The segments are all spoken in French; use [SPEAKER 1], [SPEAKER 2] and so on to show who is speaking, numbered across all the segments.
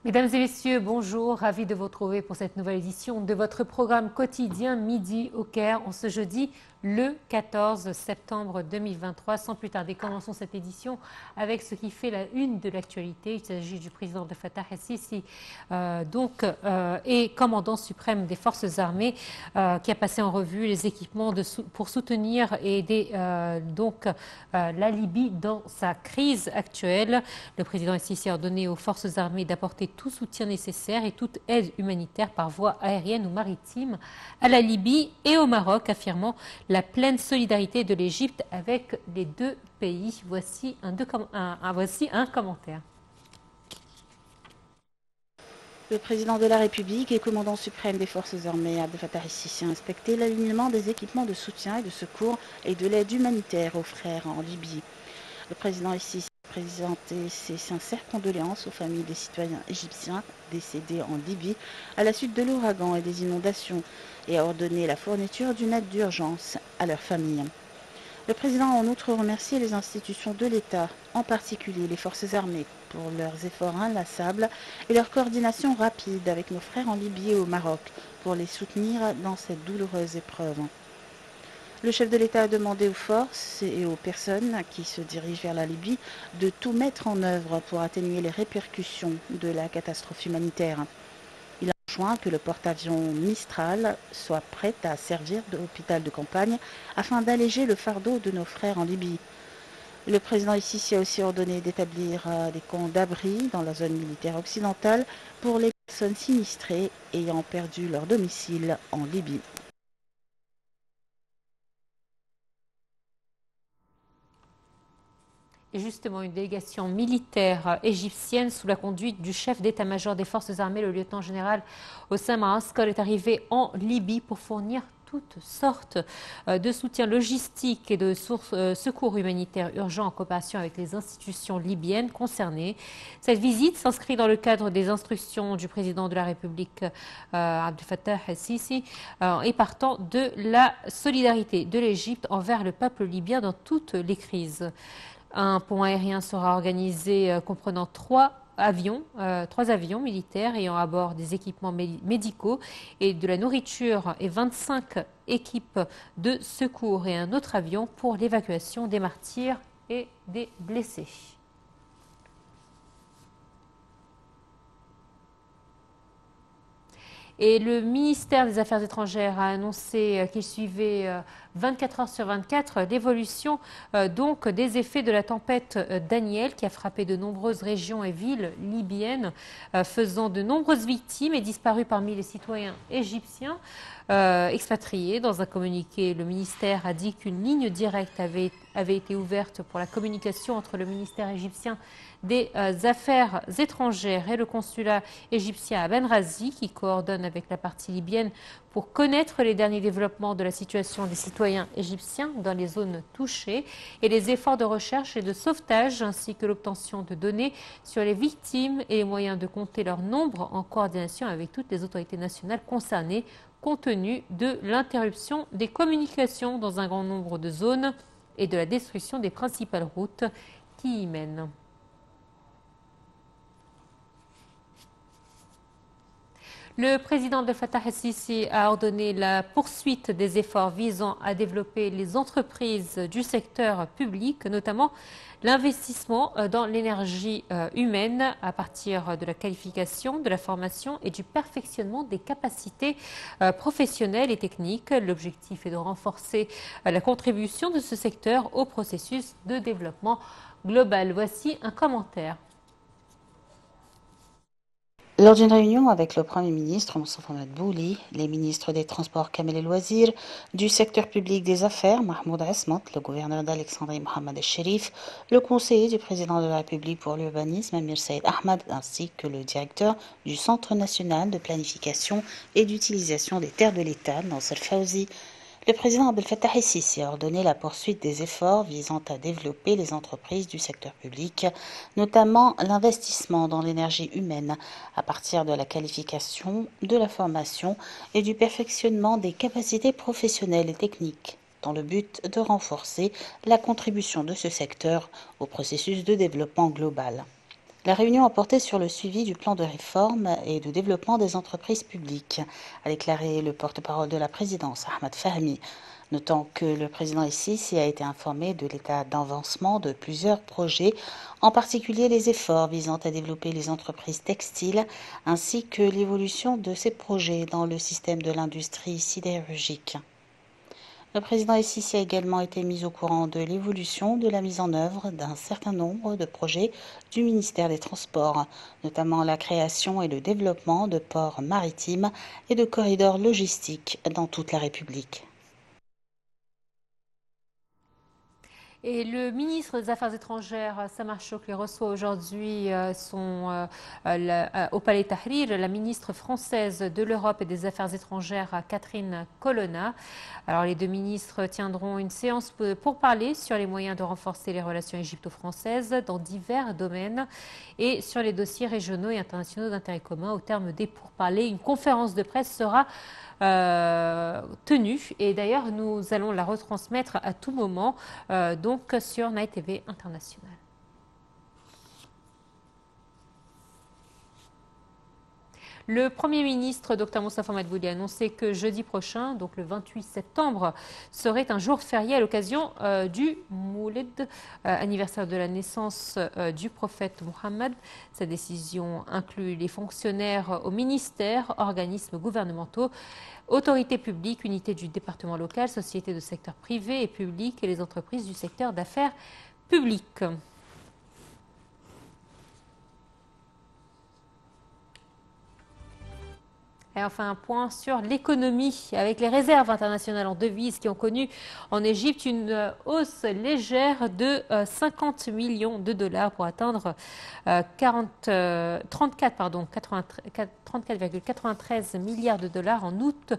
[SPEAKER 1] Mesdames et messieurs, bonjour, ravi de vous retrouver pour cette nouvelle édition de votre programme quotidien Midi au Caire en ce jeudi le 14 septembre 2023. Sans plus tarder, commençons cette édition avec ce qui fait la une de l'actualité. Il s'agit du président de Fattah el-Sisi, et commandant suprême des forces armées, qui a passé en revue les équipements pour soutenir et aider la Libye dans sa crise actuelle. Le président el-Sisi a ordonné aux forces armées d'apporter tout soutien nécessaire et toute aide humanitaire par voie aérienne ou maritime à la Libye et au Maroc, affirmant la pleine solidarité de l'Égypte avec les deux pays. Voici un commentaire.
[SPEAKER 2] Le président de la République et commandant suprême des forces armées, Abdel Fattah el-Sisi, a inspecté l'alignement des équipements de soutien et de secours et de l'aide humanitaire aux frères en Libye. Le président el-Sisi a présenté ses sincères condoléances aux familles des citoyens égyptiens décédés en Libye à la suite de l'ouragan et des inondations et a ordonné la fourniture d'une aide d'urgence à leurs familles. Le président a en outre remercié les institutions de l'État, en particulier les forces armées, pour leurs efforts inlassables et leur coordination rapide avec nos frères en Libye et au Maroc pour les soutenir dans cette douloureuse épreuve. Le chef de l'État a demandé aux forces et aux personnes qui se dirigent vers la Libye de tout mettre en œuvre pour atténuer les répercussions de la catastrophe humanitaire. Il a enjoint que le porte-avions Mistral soit prêt à servir d'hôpital de campagne afin d'alléger le fardeau de nos frères en Libye. Le président el-Sisi a aussi ordonné d'établir des camps d'abri dans la zone militaire occidentale pour les personnes sinistrées ayant perdu leur domicile en Libye.
[SPEAKER 1] Et justement, une délégation militaire égyptienne sous la conduite du chef d'état-major des forces armées, le lieutenant-général Oussama Askol, est arrivé en Libye pour fournir toutes sortes de soutien logistique et de secours humanitaires urgents en coopération avec les institutions libyennes concernées. Cette visite s'inscrit dans le cadre des instructions du président de la République, Abdel Fattah el-Sisi, et partant de la solidarité de l'Égypte envers le peuple libyen dans toutes les crises. Un pont aérien sera organisé comprenant trois avions militaires ayant à bord des équipements médicaux et de la nourriture et 25 équipes de secours et un autre avion pour l'évacuation des martyrs et des blessés. Et le ministère des Affaires étrangères a annoncé qu'il suivait 24 heures sur 24 l'évolution des effets de la tempête Daniel qui a frappé de nombreuses régions et villes libyennes, faisant de nombreuses victimes et disparu parmi les citoyens égyptiens expatriés. Dans un communiqué, le ministère a dit qu'une ligne directe avait été ouverte pour la communication entre le ministère égyptien des Affaires étrangères et le consulat égyptien à Benghazi, qui coordonne avec la partie libyenne pour connaître les derniers développements de la situation des citoyens égyptiens dans les zones touchées et les efforts de recherche et de sauvetage, ainsi que l'obtention de données sur les victimes et les moyens de compter leur nombre en coordination avec toutes les autorités nationales concernées, compte tenu de l'interruption des communications dans un grand nombre de zones et de la destruction des principales routes qui y mènent. Le président Abdel Fattah el-Sisi a ordonné la poursuite des efforts visant à développer les entreprises du secteur public, notamment l'investissement dans l'énergie humaine à partir de la qualification, de la formation et du perfectionnement des capacités professionnelles et techniques. L'objectif est de renforcer la contribution de ce secteur au processus de développement global. Voici un commentaire.
[SPEAKER 2] Lors d'une réunion avec le Premier ministre Moustapha Madbouli, les ministres des Transports Kamel El Wazir, du secteur public des affaires Mahmoud Asmat, le gouverneur d'Alexandrie Mohamed El Sherif, le conseiller du président de la République pour l'urbanisme Amir Saïd Ahmad, ainsi que le directeur du Centre national de planification et d'utilisation des terres de l'État, Nasser Fawzi. Le président Abdel Fattah el-Sisi a ordonné la poursuite des efforts visant à développer les entreprises du secteur public, notamment l'investissement dans l'énergie humaine à partir de la qualification, de la formation et du perfectionnement des capacités professionnelles et techniques, dans le but de renforcer la contribution de ce secteur au processus de développement global. La réunion a porté sur le suivi du plan de réforme et de développement des entreprises publiques, a déclaré le porte-parole de la présidence, Ahmed Fahmi, notant que le président Sisi a été informé de l'état d'avancement de plusieurs projets, en particulier les efforts visant à développer les entreprises textiles, ainsi que l'évolution de ces projets dans le système de l'industrie sidérurgique. Le président Sisi a également été mis au courant de l'évolution de la mise en œuvre d'un certain nombre de projets du ministère des Transports, notamment la création et le développement de ports maritimes et de corridors logistiques dans toute la République.
[SPEAKER 1] Et le ministre des Affaires étrangères, Samar Choukli, reçoit aujourd'hui au Palais Tahrir la ministre française de l'Europe et des Affaires étrangères, Catherine Colonna. Alors, les deux ministres tiendront une séance pour parler sur les moyens de renforcer les relations égypto-françaises dans divers domaines et sur les dossiers régionaux et internationaux d'intérêt commun. Au terme des pourparlers, une conférence de presse sera tenue, et d'ailleurs nous allons la retransmettre à tout moment donc sur Night TV International. Le Premier ministre, Dr Moustapha Madbouli, a annoncé que jeudi prochain, donc le 28 septembre, serait un jour férié à l'occasion du Moulid, anniversaire de la naissance du prophète Mohammed. Sa décision inclut les fonctionnaires au ministère, organismes gouvernementaux, autorités publiques, unités du département local, sociétés de secteur privé et public et les entreprises du secteur d'affaires publiques. Et enfin, un point sur l'économie, avec les réserves internationales en devises qui ont connu en Égypte une hausse légère de 50 millions de dollars pour atteindre 34,93 milliards de dollars en août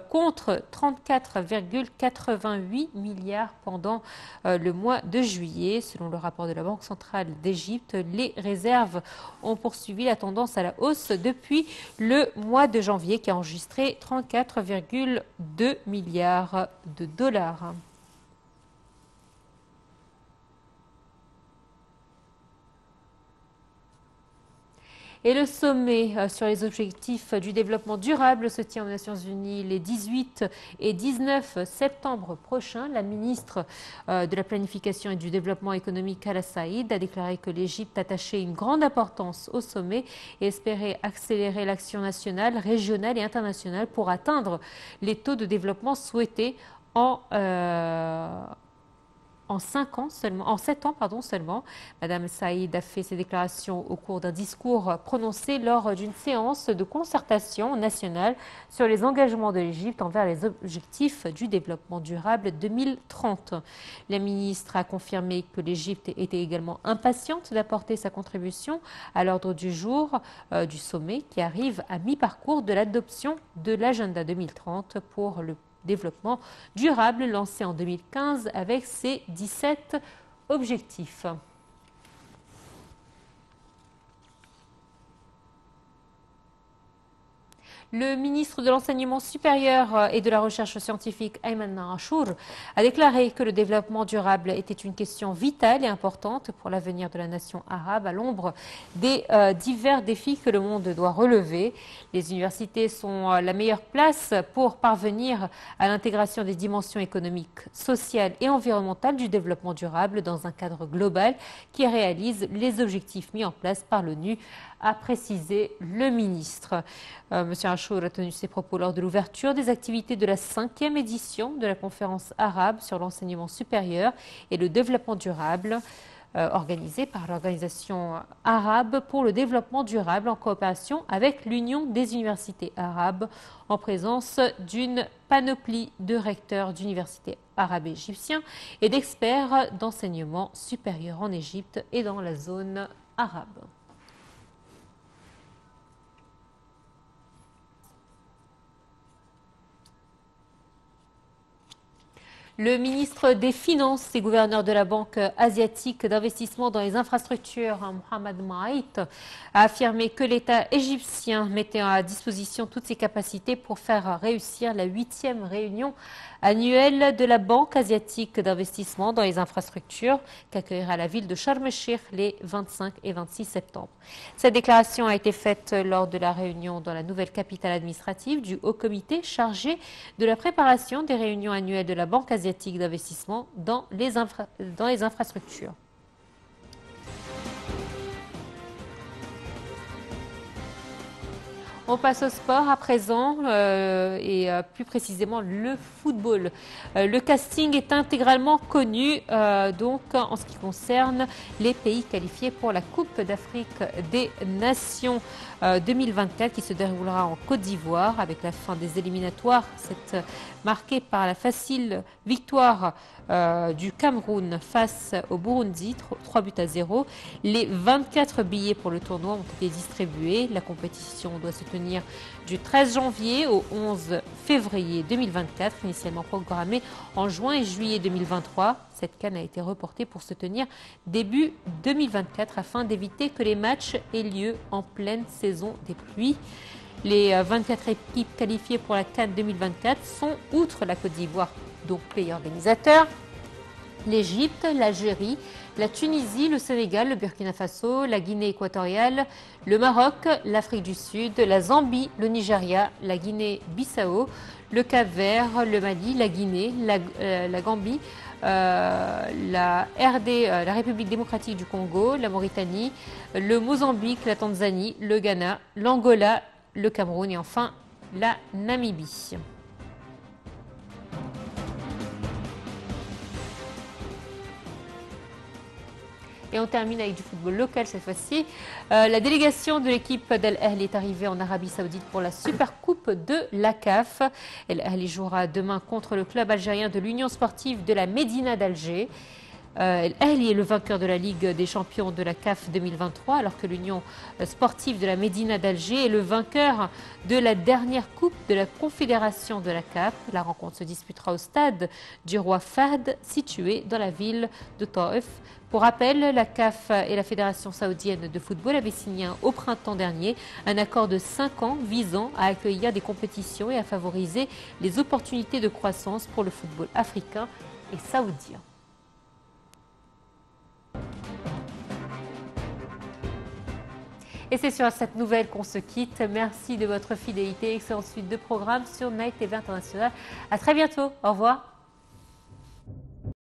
[SPEAKER 1] contre 34,88 milliards pendant le mois de juillet. Selon le rapport de la Banque centrale d'Égypte, les réserves ont poursuivi la tendance à la hausse depuis le mois de janvier, qui a enregistré 34,2 milliards de dollars. Et le sommet sur les objectifs du développement durable se tient aux Nations Unies les 18 et 19 septembre prochains. La ministre de la Planification et du Développement économique, Hala Saïd, a déclaré que l'Égypte attachait une grande importance au sommet et espérait accélérer l'action nationale, régionale et internationale pour atteindre les taux de développement souhaités en 7 ans seulement. Madame Saïd a fait ces déclarations au cours d'un discours prononcé lors d'une séance de concertation nationale sur les engagements de l'Égypte envers les objectifs du développement durable 2030. La ministre a confirmé que l'Égypte était également impatiente d'apporter sa contribution à l'ordre du jour du sommet qui arrive à mi-parcours de l'adoption de l'agenda 2030 pour le développement durable lancé en 2015 avec ses 17 objectifs. Le ministre de l'Enseignement supérieur et de la Recherche scientifique, Ayman Achour, a déclaré que le développement durable était une question vitale et importante pour l'avenir de la nation arabe à l'ombre des divers défis que le monde doit relever. Les universités sont la meilleure place pour parvenir à l'intégration des dimensions économiques, sociales et environnementales du développement durable dans un cadre global qui réalise les objectifs mis en place par l'ONU, a précisé le ministre. Monsieur Achour a tenu ses propos lors de l'ouverture des activités de la 5e édition de la conférence arabe sur l'enseignement supérieur et le développement durable, organisée par l'Organisation arabe pour le développement durable en coopération avec l'Union des universités arabes, en présence d'une panoplie de recteurs d'universités arabes égyptiens et d'experts d'enseignement supérieur en Égypte et dans la zone arabe. Le ministre des Finances et gouverneur de la Banque asiatique d'investissement dans les infrastructures, Mohamed Maït, a affirmé que l'État égyptien mettait à disposition toutes ses capacités pour faire réussir la 8e réunion annuelle de la Banque asiatique d'investissement dans les infrastructures qu'accueillera la ville de Sharm el-Sheikh les 25 et 26 septembre. Cette déclaration a été faite lors de la réunion dans la nouvelle capitale administrative du Haut Comité chargé de la préparation des réunions annuelles de la Banque asiatique d'investissement dans les infrastructures. On passe au sport à présent et plus précisément le football. Le casting est intégralement connu donc en ce qui concerne les pays qualifiés pour la Coupe d'Afrique des Nations 2024 qui se déroulera en Côte d'Ivoire avec la fin des éliminatoires. C'est marqué par la facile victoire du Cameroun face au Burundi, 3-0. Les 24 billets pour le tournoi ont été distribués. La compétition doit se tenir du 13 janvier au 11 février 2024, initialement programmée en juin et juillet 2023. Cette CAN a été reportée pour se tenir début 2024 afin d'éviter que les matchs aient lieu en pleine saison des pluies. Les 24 équipes qualifiées pour la CAN 2024 sont, outre la Côte d'Ivoire, donc pays organisateur, l'Égypte, l'Algérie, la Tunisie, le Sénégal, le Burkina Faso, la Guinée équatoriale, le Maroc, l'Afrique du Sud, la Zambie, le Nigeria, la Guinée-Bissau, le Cap-Vert, le Mali, la Guinée, la Gambie, la République démocratique du Congo, la Mauritanie, le Mozambique, la Tanzanie, le Ghana, l'Angola, le Cameroun et enfin la Namibie. Et on termine avec du football local cette fois-ci. La délégation de l'équipe d'Al Ahly est arrivée en Arabie Saoudite pour la Super Coupe de la CAF. Al Ahly jouera demain contre le club algérien de l'Union sportive de la Médina d'Alger. Al Ahly est le vainqueur de la Ligue des champions de la CAF 2023, alors que l'Union sportive de la Médina d'Alger est le vainqueur de la dernière Coupe de la Confédération de la CAF. La rencontre se disputera au stade du Roi Fahd, situé dans la ville de Taïf. Pour rappel, la CAF et la Fédération saoudienne de football avaient signé au printemps dernier un accord de 5 ans visant à accueillir des compétitions et à favoriser les opportunités de croissance pour le football africain et saoudien. Et c'est sur cette nouvelle qu'on se quitte. Merci de votre fidélité. Excellente suite de programmes sur Night TV International. À très bientôt. Au revoir.